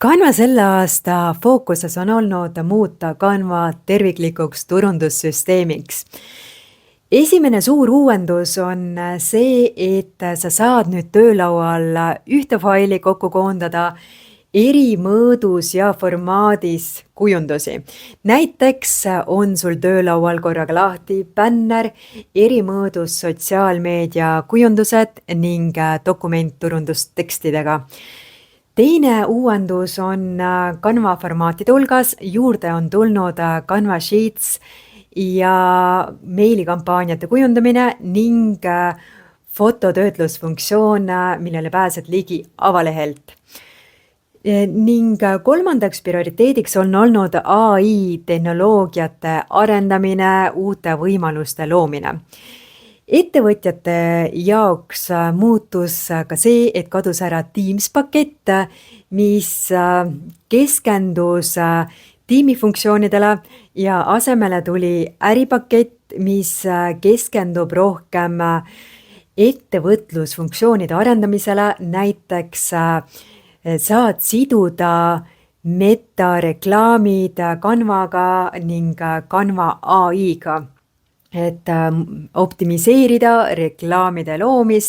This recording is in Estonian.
Canva selle aasta fookuses on olnud muuta Canva terviklikuks turundussüsteemiks. Esimene suur uuendus on see, et sa saad nüüd töölaual ühte faili kokku koondada eri mõõdus ja formaadis kujundusi. Näiteks on sul töölaual korraga lahti bänner, eri mõõdus sotsiaalmeedia kujundused ning dokumentturundustekstidega. Teine uuendus on Canva formaatide hulgas, juurde on tulnud Canva Sheets ja meilikampaaniate kujundamine ning fototöötlusfunktsioon, millele pääsed ligi avalehelt. Ning kolmandaks prioriteediks on olnud AI tehnoloogiate arendamine, uute võimaluste loomine. Ettevõtjate jaoks muutus ka see, et kadus ära Teams pakett, mis keskendus tiimifunktsioonidele ja asemele tuli äripakett, mis keskendub rohkem ettevõtlusfunktsioonide arendamisele. Näiteks saad siduda metareklaamid Canvaga ning Canva AI-ga. Et optimiseerida reklaamide loomist